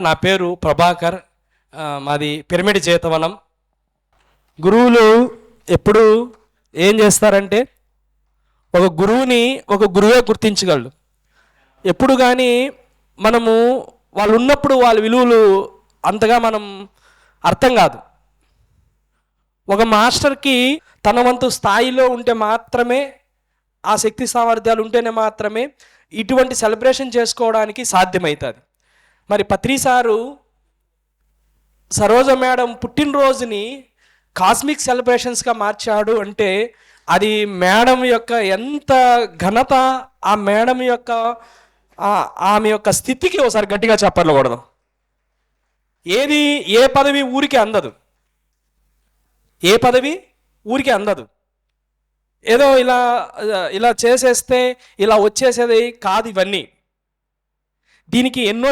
నా పేరు ప్రభాకర్. మాది పిరమిడ్ చేతవనం. గురువులు ఎప్పుడు ఏం చేస్తారంటే ఒక గురువుని ఒక గురువే గుర్తించగలడు. ఎప్పుడు కానీ మనము వాళ్ళు ఉన్నప్పుడు వాళ్ళ విలువలు అంతగా మనం అర్థం కాదు. ఒక మాస్టర్కి తన వంతు స్థాయిలో ఉంటే మాత్రమే, ఆ శక్తి సామర్థ్యాలు ఉంటేనే మాత్రమే ఇటువంటి సెలబ్రేషన్ చేసుకోవడానికి సాధ్యమవుతుంది. మరి పత్రి సారు సరోజ మేడం పుట్టినరోజుని కాస్మిక్ సెలబ్రేషన్స్గా మార్చాడు అంటే అది మేడం యొక్క ఎంత ఘనత, ఆ మేడం యొక్క ఆమె యొక్క స్థితికి ఒకసారి గట్టిగా చెప్పర్లు కొడదాం. ఏ పదవి ఊరికి అందదు, ఏ పదవి ఊరికి అందదు. ఏదో ఇలా ఇలా చేసేస్తే ఇలా వచ్చేసేది కాదు. ఇవన్నీ దీనికి ఎన్నో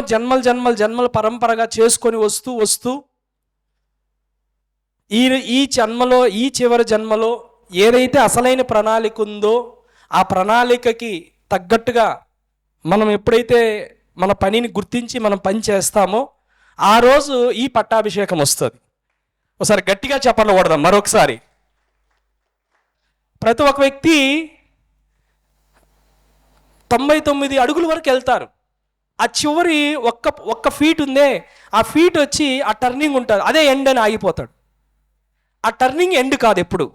జన్మలు పరంపరగా చేసుకొని వస్తూ ఈ జన్మలో, ఈ చివరి జన్మలో ఏదైతే అసలైన ప్రణాళిక ఉందో ఆ ప్రణాళికకి తగ్గట్టుగా మనం ఎప్పుడైతే మన పనిని గుర్తించి మనం పని చేస్తామో ఆ రోజు ఈ పట్టాభిషేకం వస్తుంది. ఒకసారి గట్టిగా చెప్పండి కొడదాం మరొకసారి. ప్రతి ఒక్క వ్యక్తి 99 అడుగుల వరకు వెళ్తారు. ఆ చివరి ఒక్క ఫీట్ ఉందే, ఆ ఫీట్ వచ్చి ఆ టర్నింగ్ ఉంటుంది, అదే ఎండ్ అని ఆగిపోతాడు. ఆ టర్నింగ్ ఎండ్ కాదు, ఎప్పుడు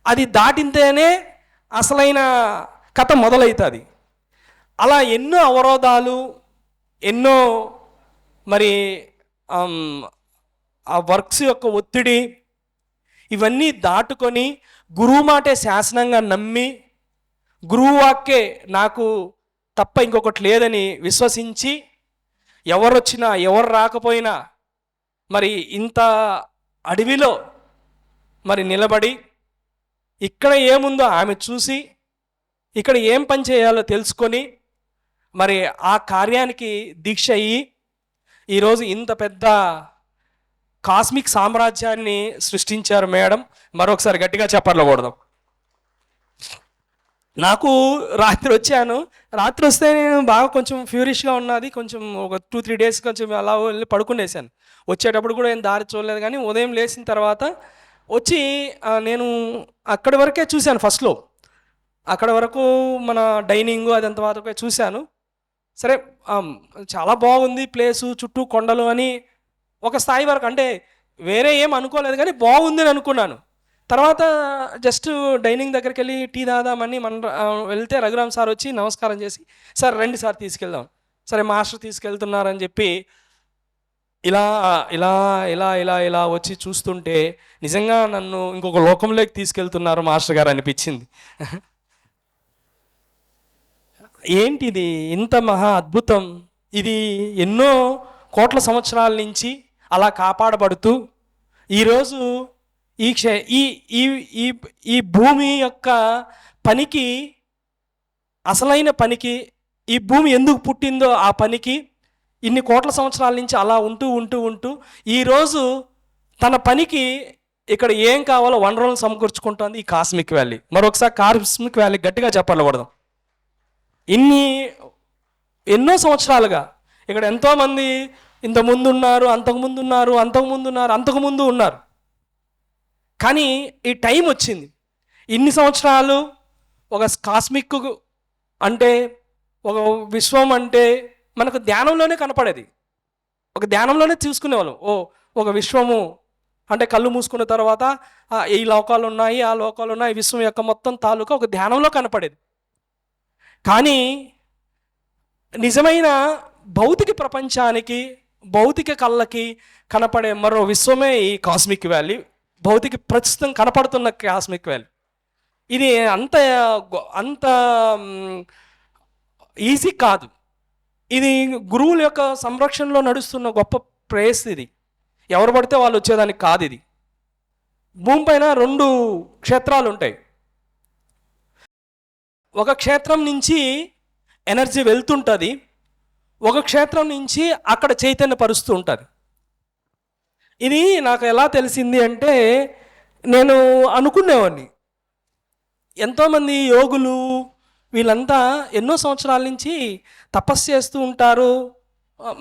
అది దాటితేనే అసలైన కథ మొదలవుతుంది. అలా ఎన్నో అవరోధాలు, ఎన్నో మరి ఆ వర్క్స్ యొక్క ఒత్తిడి, ఇవన్నీ దాటుకొని గురువు మాటే శాసనంగా నమ్మి, గురువు వాక్కే నాకు తప్ప ఇంకొకటి లేదని విశ్వసించి, ఎవరు వచ్చినా ఎవరు రాకపోయినా మరి ఇంత అడవిలో మరి నిలబడి ఇక్కడ ఏముందో ఆమె చూసి ఇక్కడ ఏం పని చేయాలో తెలుసుకొని మరి ఆ కార్యానికి దీక్ష అయ్యి ఈరోజు ఇంత పెద్ద కాస్మిక్ సామ్రాజ్యాన్ని సృష్టించారు మేడం. మరొకసారి గట్టిగా చెప్పర్లు కొడదాం. నాకు రాత్రి వచ్చాను. రాత్రి వస్తే నేను బాగా కొంచెం ఫ్యూరిష్గా ఉన్నది. కొంచెం ఒక 2-3 డేస్ కొంచెం అలా వెళ్ళి పడుకునేసాను. వచ్చేటప్పుడు కూడా ఏం దారి చూడలేదు. కానీ ఉదయం లేచిన తర్వాత వచ్చి నేను అక్కడి వరకే చూశాను. ఫస్ట్లో అక్కడ వరకు మన డైనింగ్ అదంత వరకే చూశాను. సరే, చాలా బాగుంది ప్లేసు, చుట్టూ కొండలు అని ఒక స్థాయి వరకు, అంటే వేరే ఏం అనుకోలేదు కానీ బాగుంది అని అనుకున్నాను. తర్వాత జస్ట్ డైనింగ్ దగ్గరికి వెళ్ళి టీ దాదామని వెళ్తే రఘురామ్ సార్ వచ్చి నమస్కారం చేసి, సార్ రండి సార్ తీసుకెళ్దాం. సరే మాస్టర్ తీసుకెళ్తున్నారని చెప్పి ఇలా ఇలా ఇలా ఇలా ఇలా వచ్చి చూస్తుంటే నిజంగా నన్ను ఇంకొక లోకంలోకి తీసుకెళ్తున్నారు మాస్టర్ గారు అనిపించింది. ఏంటిది ఇంత మహా అద్భుతం! ఇది ఎన్నో కోట్ల సంవత్సరాల నుంచి అలా కాపాడబడుతూ ఈరోజు ఈ భూమి యొక్క పనికి, అసలైన పనికి, ఈ భూమి ఎందుకు పుట్టిందో ఆ పనికి ఇన్ని కోట్ల సంవత్సరాల నుంచి అలా ఉంటూ ఈరోజు తన పనికి ఇక్కడ ఏం కావాలో వనరులను సమకూర్చుకుంటుంది ఈ కాస్మిక్ వ్యాలీ. మరొకసారి కాస్మిక్ వ్యాలీ గట్టిగా చెప్పాలి కొడదాం. ఎన్నో సంవత్సరాలుగా ఇక్కడ ఎంతోమంది ఇంతకుముందు ఉన్నారు, అంతకుముందు ఉన్నారు. కానీ ఈ టైం వచ్చింది. ఇన్ని సంవత్సరాలు ఒక కాస్మిక్ అంటే, ఒక విశ్వం అంటే మనకు ధ్యానంలోనే కనపడేది. ఒక ధ్యానంలోనే చూసుకునేవాళ్ళం. ఒక విశ్వము అంటే కళ్ళు మూసుకున్న తర్వాత ఈ లోకాలు ఉన్నాయి, ఆ లోకాలు ఉన్నాయి, విశ్వం యొక్క మొత్తం తాలూకా ఒక ధ్యానంలో కనపడేది. కానీ నిజమైన భౌతిక ప్రపంచానికి, భౌతిక కళ్ళకి కనపడే మరో విశ్వమే ఈ కాస్మిక్ వ్యాలీ. భౌతిక ప్రస్తుతం కనపడుతున్న కాస్మిక్ వ్యాలీ. ఇది అంత ఈజీ కాదు. ఇది గురువుల యొక్క సంరక్షణలో నడుస్తున్న గొప్ప ప్రేస్. ఇది ఎవరు పడితే వాళ్ళు వచ్చేదానికి కాదు. ఇది భూమిపైన 2 క్షేత్రాలు ఉంటాయి. ఒక క్షేత్రం నుంచి ఎనర్జీ వెళ్తుంటుంది, ఒక క్షేత్రం నుంచి అక్కడ చైతన్యపరుస్తూ ఉంటుంది. ఇది నాకు ఎలా తెలిసింది అంటే, నేను అనుకునేవాడిని ఎంతోమంది యోగులు వీళ్ళంతా ఎన్నో సంవత్సరాల నుంచి తపస్సు చేస్తూ ఉంటారు,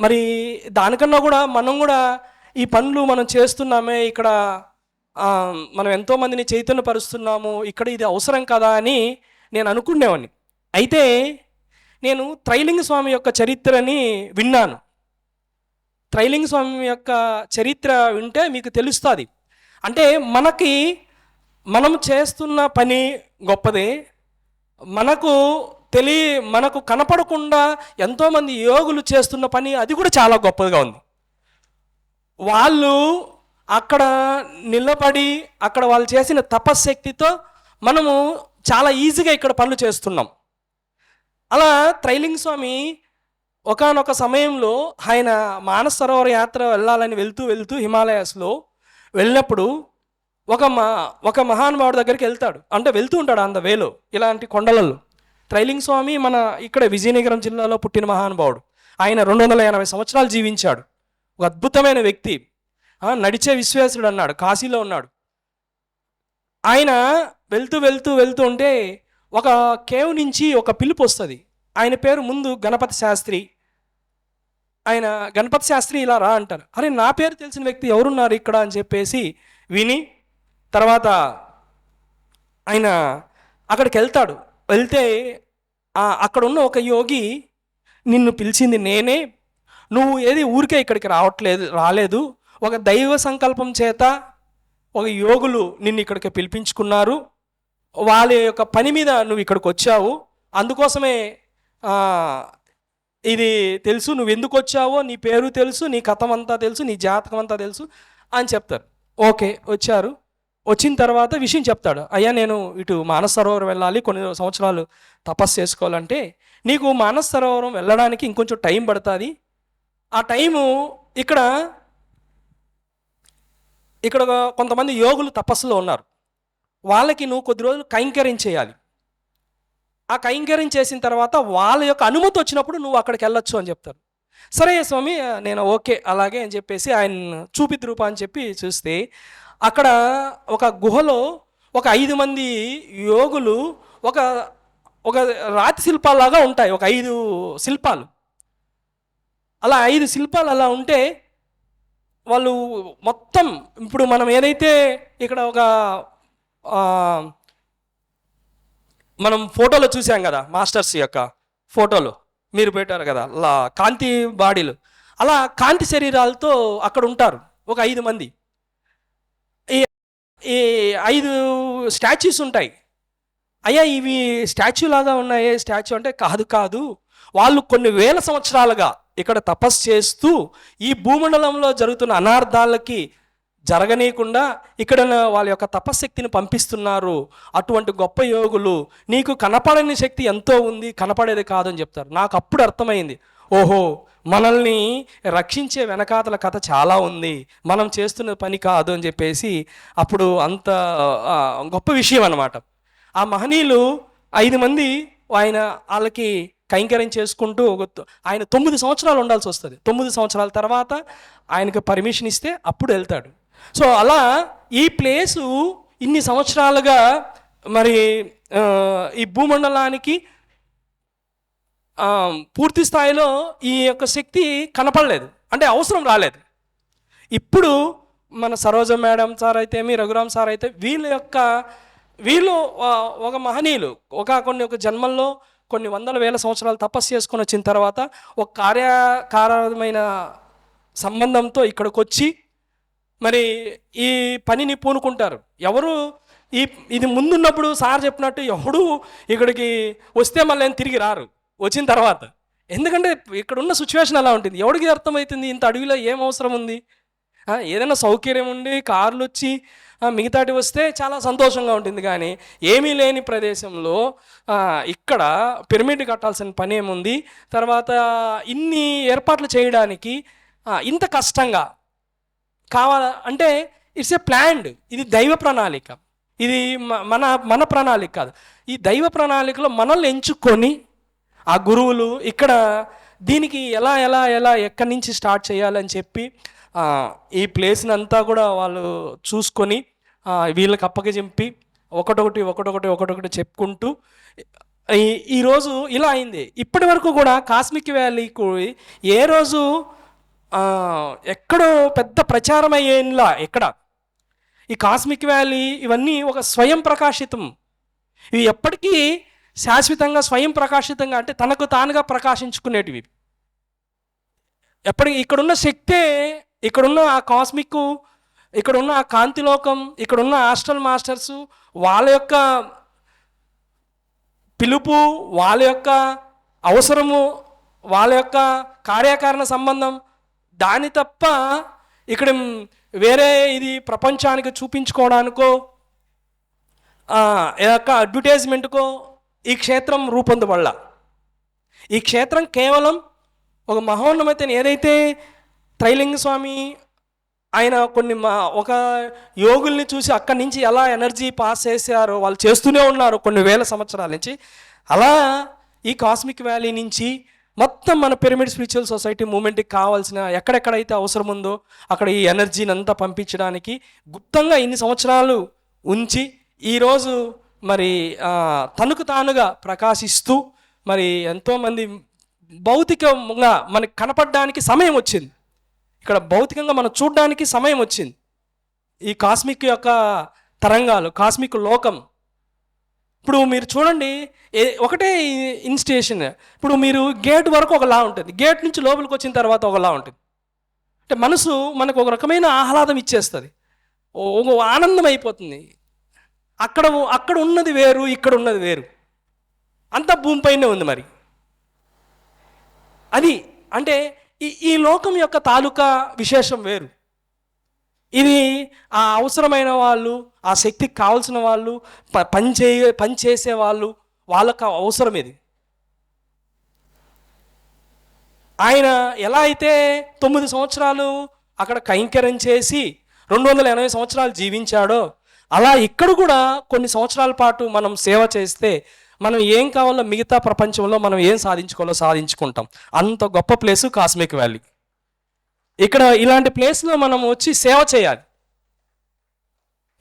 మరి దానికన్నా కూడా మనం కూడా ఈ పనులు మనం చేస్తున్నామే ఇక్కడ, మనం ఎంతోమందిని చైతన్యపరుస్తున్నాము, ఇక్కడ ఇది అవసరం కదా అని నేను అనుకునేవాడిని. అయితే నేను త్రైలింగ స్వామి యొక్క చరిత్రని విన్నాను. త్రైలింగ స్వామి యొక్క చరిత్ర వింటే మీకు తెలుస్తుంది. అంటే మనం చేస్తున్న పని గొప్పదే, మనకు కనపడకుండా ఎంతోమంది యోగులు చేస్తున్న పని అది కూడా చాలా గొప్పదిగా ఉంది. వాళ్ళు అక్కడ నిలబడి అక్కడ వాళ్ళు చేసిన తపశ్శక్తితో మనము చాలా ఈజీగా ఇక్కడ పనులు చేస్తున్నాం. అలా త్రైలింగ స్వామి ఒకానొక సమయంలో ఆయన మానస సరోవర యాత్ర వెళ్ళాలని వెళ్తూ హిమాలయాస్లో వెళ్ళినప్పుడు ఒక మహానుభావుడి దగ్గరికి వెళ్తాడు. అంటే వెళ్తూ ఉంటాడు అంత వేలో ఇలాంటి కొండలలో. త్రైలింగ స్వామి మన ఇక్కడ విజయనగరం జిల్లాలో పుట్టిన మహానుభావుడు. ఆయన 280 సంవత్సరాలు జీవించాడు. ఒక అద్భుతమైన వ్యక్తి, నడిచే విశ్వేశ్వరుడు అన్నాడు, కాశీలో ఉన్నాడు. ఆయన వెళ్తూ ఉంటే ఒక కేవ్ నుంచి ఒక పిలుపు వస్తుంది. ఆయన పేరు ముందు గణపతి శాస్త్రి. ఆయన గణపతి శాస్త్రి ఇలా రా అంటారు. అరే నా పేరు తెలిసిన వ్యక్తి ఎవరున్నారు ఇక్కడ అని చెప్పేసి విని తర్వాత ఆయన అక్కడికి వెళ్తే అక్కడ ఉన్న ఒక యోగి, నిన్ను పిలిచింది నేనే, నువ్వు ఏది ఊరికే ఇక్కడికి రాలేదు, ఒక దైవ సంకల్పం చేత ఒక యోగులు నిన్ను ఇక్కడికి పిలిపించుకున్నారు, వాళ్ళ యొక్క పని మీద నువ్వు ఇక్కడికి వచ్చావు, అందుకోసమే ఇది తెలుసు, నువ్వు ఎందుకు వచ్చావో నీ పేరు తెలుసు, నీ కథం అంతా తెలుసు, నీ జాతకం అంతా తెలుసు అని చెప్తారు. ఓకే, వచ్చారు. వచ్చిన తర్వాత విషయం చెప్తాడు. అయ్యా నేను ఇటు మానస సరోవరం వెళ్ళాలి, కొన్ని సంవత్సరాలు తపస్సు చేసుకోవాలంటే నీకు మానస సరోవరం వెళ్ళడానికి ఇంకొంచెం టైం పడుతుంది. ఆ టైము ఇక్కడ కొంతమంది యోగులు తపస్సులో ఉన్నారు, వాళ్ళకి నువ్వు కొద్ది రోజులు కైంకర్యం చేయాలి. ఆ కైంకర్యం చేసిన తర్వాత వాళ్ళ యొక్క అనుమతి వచ్చినప్పుడు నువ్వు అక్కడికి వెళ్ళొచ్చు అని చెప్తారు. సరే స్వామి నేను ఓకే అలాగే అని చెప్పేసి ఆయన చూపిద్రూపా అని చెప్పి చూస్తే అక్కడ ఒక గుహలో ఒక 5 మంది యోగులు ఒక రాతి శిల్పాలాగా ఉంటాయి, ఒక 5 శిల్పాలు. అలా 5 శిల్పాలు అలా ఉంటే వాళ్ళు మొత్తం ఇప్పుడు మనం ఏదైతే ఇక్కడ మనం ఫోటోలో చూసాం కదా, మాస్టర్స్ యొక్క ఫోటోలో మీరు పెట్టారు కదా కాంతి బాడీలు, అలా కాంతి శరీరాలతో అక్కడ ఉంటారు ఒక 5 మంది. ఈ 5 స్టాచ్యూస్ ఉంటాయి. అయ్యా ఇవి స్టాచ్యూ లాగా ఉన్నాయి, స్టాచ్యూ అంటే కాదు, వాళ్ళు కొన్ని వేల సంవత్సరాలుగా ఇక్కడ తపస్సు చేస్తూ ఈ భూమండలంలో జరుగుతున్న అనార్థాలకి జరగనీయకుండా ఇక్కడ వాళ్ళ యొక్క తపశ్శక్తిని పంపిస్తున్నారు. అటువంటి గొప్ప యోగులు, నీకు కనపడని శక్తి ఎంతో ఉంది, కనపడేది కాదని చెప్తారు. నాకు అప్పుడు అర్థమైంది, ఓహో మనల్ని రక్షించే వెనకాతల కథ చాలా ఉంది, మనం చేస్తున్న పని కాదు అని చెప్పేసి అప్పుడు అంత గొప్ప విషయం అన్నమాట. ఆ మహనీయులు 5 మంది వాళ్ళకి కైంకర్యం చేసుకుంటూ ఆయన 9 సంవత్సరాలు ఉండాల్సి వస్తుంది. 9 సంవత్సరాల తర్వాత ఆయనకు పర్మిషన్ ఇస్తే అప్పుడు వెళ్తాడు. సో అలా ఈ ప్లేసు ఇన్ని సంవత్సరాలుగా మరి ఈ భూమండలానికి పూర్తి స్థాయిలో ఈ యొక్క శక్తి కనపడలేదు, అంటే అవసరం రాలేదు. ఇప్పుడు మన సరోజ మేడం సార్ అయితేమి, రఘురామ్ సార్ అయితే వీళ్ళు ఒక మహనీయులు ఒక జన్మల్లో కొన్ని వందల వేల సంవత్సరాలు తపస్సు చేసుకొని వచ్చిన తర్వాత ఒక కార్యకారమైన సంబంధంతో ఇక్కడికి వచ్చి మరి ఈ పనిని పూనుకుంటారు. ఇది ముందున్నప్పుడు సార్ చెప్పినట్టు ఎవడు ఇక్కడికి వస్తే మళ్ళీ తిరిగి రారు వచ్చిన తర్వాత. ఎందుకంటే ఇక్కడ ఉన్న సిచ్యువేషన్ అలా ఉంటుంది. ఎవడికి అర్థమవుతుంది ఇంత అడవిలో ఏం అవసరం ఉంది? ఏదైనా సౌకర్యం ఉండి కార్లు వచ్చి మిగతాటి వస్తే చాలా సంతోషంగా ఉంటుంది. కానీ ఏమీ లేని ప్రదేశంలో ఇక్కడ పిరమిడ్ కట్టాల్సిన పని ఏముంది? తర్వాత ఇన్ని ఏర్పాట్లు చేయడానికి ఇంత కష్టంగా కావాలంటే ఇట్స్ ఏ ప్లాన్డ్. ఇది దైవ ప్రణాళిక, ఇది మన ప్రణాళిక కాదు. ఈ దైవ ప్రణాళికలో మనల్ని ఎంచుకొని ఆ గురువులు ఇక్కడ దీనికి ఎలా ఎక్కడి నుంచి స్టార్ట్ చేయాలని చెప్పి ఈ ప్లేస్ని అంతా కూడా వాళ్ళు చూసుకొని వీళ్ళకి అప్పగించి ఒకటొకటి చెప్పుకుంటూ ఈరోజు ఇలా అయింది. ఇప్పటి వరకు కూడా కాస్మిక్ వ్యాలీకు ఏ రోజు ఎక్కడో పెద్ద ప్రచారం అయ్యేలా ఎక్కడ ఈ కాస్మిక్ వ్యాలీ ఇవన్నీ ఒక స్వయం ప్రకాశితం. ఇవి ఎప్పటికీ శాశ్వతంగా స్వయం ప్రకాశితంగా అంటే తనకు తానుగా ప్రకాశించుకునేటివి. ఎప్పటికీ ఇక్కడున్న శక్తే, ఇక్కడున్న ఆ కాస్మిక్, ఇక్కడున్న ఆ కాంతిలోకం, ఇక్కడున్న హాస్టల్ మాస్టర్సు వాళ్ళ యొక్క పిలుపు, వాళ్ళ యొక్క అవసరము, వాళ్ళ యొక్క కార్యకారణ సంబంధం, దాని తప్ప ఇక్కడ వేరే ఇది ప్రపంచానికి చూపించుకోవడానికో యొక్క అడ్వర్టైజ్మెంట్కో ఈ క్షేత్రం రూపొందబడాల. ఈ క్షేత్రం కేవలం ఒక మహోన్నతమైన ఏదైతే త్రైలింగ స్వామి ఆయన కొన్ని ఒక యోగుల్ని చూసి అక్కడి నుంచి ఎలా ఎనర్జీ పాస్ చేశారో వాళ్ళు చేస్తూనే ఉన్నారు కొన్ని వేల సంవత్సరాల నుంచి. అలా ఈ కాస్మిక్ వ్యాలీ నుంచి మొత్తం మన పిరమిడ్ స్పిరిచువల్ సొసైటీ మూమెంట్కి కావాల్సిన ఎక్కడెక్కడైతే అవసరం ఉందో అక్కడ ఈ ఎనర్జీని అంతా పంపించడానికి గుప్తంగా ఇన్ని సంవత్సరాలు ఉంచి ఈరోజు మరి తనకు తానుగా ప్రకాశిస్తూ మరి ఎంతోమంది భౌతికంగా మనకి కనపడడానికి సమయం వచ్చింది. ఇక్కడ భౌతికంగా మనం చూడడానికి సమయం వచ్చింది. ఈ కాస్మిక్ యొక్క తరంగాలు, కాస్మిక్ లోకం. ఇప్పుడు మీరు చూడండి, ఒకటే ఇన్స్టేషన్. ఇప్పుడు మీరు గేట్ వరకు ఒకలా ఉంటుంది, గేట్ నుంచి లోపలికి వచ్చిన తర్వాత ఒకలా ఉంటుంది. అంటే మనసు మనకు ఒక రకమైన ఆహ్లాదం ఇచ్చేస్తుంది, ఒక ఆనందం అయిపోతుంది. అక్కడ ఉన్నది వేరు, ఇక్కడ ఉన్నది వేరు, అంతా భూమిపైనే ఉంది. మరి అది అంటే ఈ లోకం యొక్క తాలూకా విశేషం వేరు. ఇది ఆ అవసరమైన వాళ్ళు, ఆ శక్తికి కావాల్సిన వాళ్ళు, పనిచేసే వాళ్ళు, వాళ్ళకు అవసరం ఇది. ఆయన ఎలా అయితే 9 సంవత్సరాలు అక్కడ కైంకర్యం చేసి 280 సంవత్సరాలు జీవించాడో అలా ఇక్కడ కూడా కొన్ని సంవత్సరాల పాటు మనం సేవ చేస్తే మనం ఏం కావాలో మిగతా ప్రపంచంలో మనం ఏం సాధించుకోవాలో సాధించుకుంటాం. అంత గొప్ప ప్లేసు కాస్మిక్ వ్యాలీ. ఇక్కడ ఇలాంటి ప్లేస్లో మనం వచ్చి సేవ చేయాలి,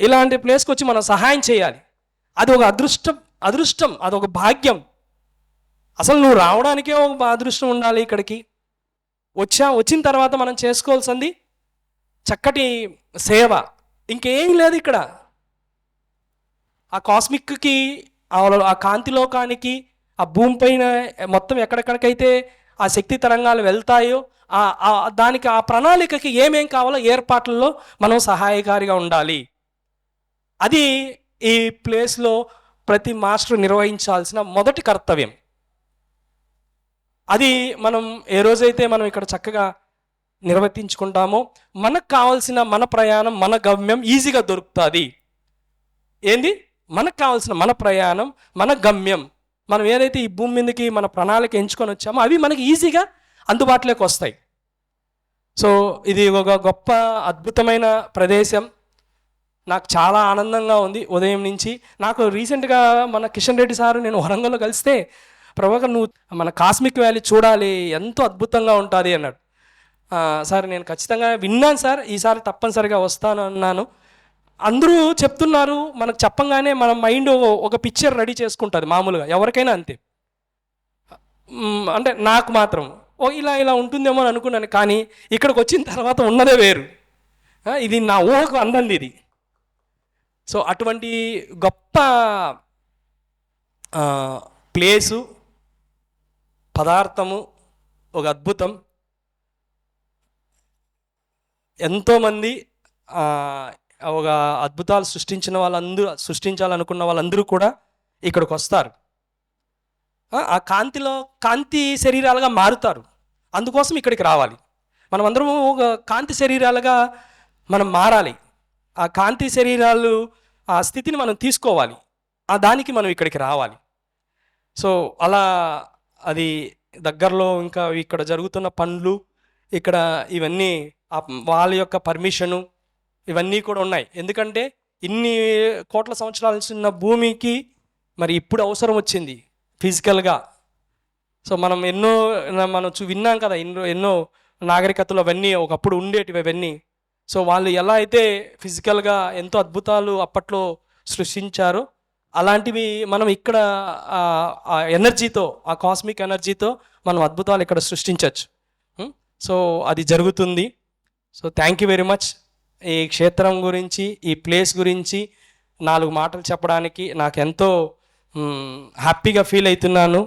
ఇలాంటి ప్లేస్కి వచ్చి మనం సహాయం చేయాలి. అది ఒక అదృష్టం, అదొక భాగ్యం. అసలు నువ్వు రావడానికే ఒక అదృష్టం ఉండాలి. ఇక్కడికి వచ్చిన తర్వాత మనం చేసుకోవాల్సింది చక్కటి సేవ, ఇంకేం లేదు ఇక్కడ. ఆ కాస్మిక్కి, ఆ కాంతిలోకానికి, ఆ భూమిపైన మొత్తం ఎక్కడెక్కడికైతే ఆ శక్తి తరంగాలు వెళ్తాయో దానికి ఆ ప్రణాళికకి ఏమేం కావాలో ఏర్పాట్లలో మనం సహాయకారిగా ఉండాలి. అది ఈ ప్లేస్లో ప్రతి మాస్టర్ నిర్వహించాల్సిన మొదటి కర్తవ్యం. అది మనం ఏ రోజైతే మనం ఇక్కడ చక్కగా నిర్వర్తించుకుంటామో మనకు కావాల్సిన మన ప్రయాణం, మన గమ్యం ఈజీగా దొరుకుతుంది. ఏంది మనకు కావాల్సిన మన ప్రయాణం, మన గమ్యం, మనం ఏదైతే ఈ భూమి మీదకి మన ప్రణాళిక ఎంచుకొని వచ్చామో అవి మనకి ఈజీగా అందుబాటులోకి వస్తాయి. సో ఇది ఒక గొప్ప అద్భుతమైన ప్రదేశం. నాకు చాలా ఆనందంగా ఉంది ఉదయం నుంచి. నాకు రీసెంట్గా మన కిషన్ రెడ్డి సారు నేను వరంగల్లో కలిస్తే, ప్రభాకర్ నువ్వు మన కాస్మిక్ వ్యాలీ చూడాలి, ఎంతో అద్భుతంగా ఉంటుంది అన్నాడు. సార్ నేను ఖచ్చితంగా విన్నాను సార్, ఈసారి తప్పనిసరిగా వస్తాను అన్నాను. అందరూ చెప్తున్నారు, మనకు చెప్పంగానే మన మైండ్ ఒక పిక్చర్ రెడీ చేసుకుంటుంది మామూలుగా, ఎవరికైనా అంతే. అంటే నాకు మాత్రం ఇలా ఉంటుందేమో అని అనుకున్నాను, కానీ ఇక్కడికి వచ్చిన తర్వాత ఉన్నదే వేరు. ఇది నా ఊహకు అందంది ఇది. సో అటువంటి గొప్ప ప్లేసు, పదార్థము, ఒక అద్భుతం. ఎంతోమంది ఒక అద్భుతాలు సృష్టించాలనుకున్న వాళ్ళందరూ కూడా ఇక్కడికి వస్తారు. ఆ కాంతి శరీరాలుగా మారుతారు. అందుకోసం ఇక్కడికి రావాలి. మనం అందరము ఒక కాంతి శరీరాలుగా మనం మారాలి. ఆ కాంతి శరీరాలు ఆ స్థితిని మనం తీసుకోవాలి. దానికి మనం ఇక్కడికి రావాలి. సో అలా అది దగ్గరలో ఇంకా ఇక్కడ జరుగుతున్న పనులు, ఇక్కడ ఇవన్నీ వాళ్ళ యొక్క పర్మిషను ఇవన్నీ కూడా ఉన్నాయి. ఎందుకంటే ఇన్ని కోట్ల సంవత్సరాల నుంచి ఉన్న భూమికి మరి ఇప్పుడు అవసరం వచ్చింది ఫిజికల్గా. సో మనం విన్నాం కదా, ఎన్నో నాగరికతలు అవన్నీ ఒకప్పుడు ఉండేటివి అవన్నీ. సో వాళ్ళు ఎలా అయితే ఫిజికల్గా ఎంతో అద్భుతాలు అప్పట్లో సృష్టించారో అలాంటివి మనం ఇక్కడ ఆ ఎనర్జీతో, ఆ కాస్మిక్ ఎనర్జీతో మనం అద్భుతాలు ఇక్కడ సృష్టించవచ్చు. సో అది జరుగుతుంది. So thank you very much. ఈ క్షేత్రం గురించి, ఈ ప్లేస్ గురించి 4 మాటలు చెప్పడానికి నాకు ఎంతో హ్యాపీగా ఫీల్ అవుతున్నాను.